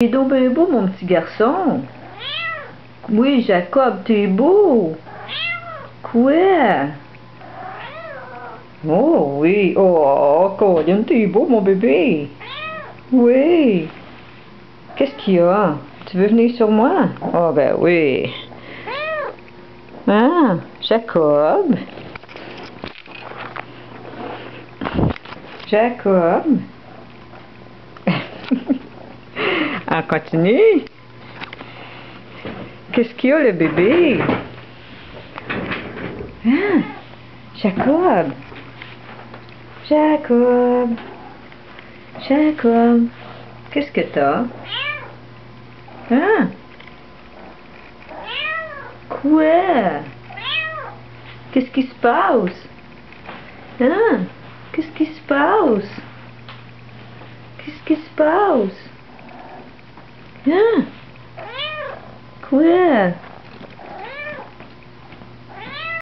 T'es donc bien beau, mon petit garçon. Oui, Jacob, t'es beau. Quoi? Oh oui, oh, Colin, t'es beau, mon bébé. Oui. Qu'est-ce qu'il y a? Tu veux venir sur moi? Oh ben oui. Ah, Jacob. Jacob. On continue. Qu'est-ce qu'il y a, le bébé? Ah, Jacob. Jacob. Jacob. Qu'est-ce que t'as? Hein? Quoi? Qu'est-ce qui se passe? Hein? Qu'est-ce qui se passe? Qu'est-ce qui se passe? Hein? Quoi?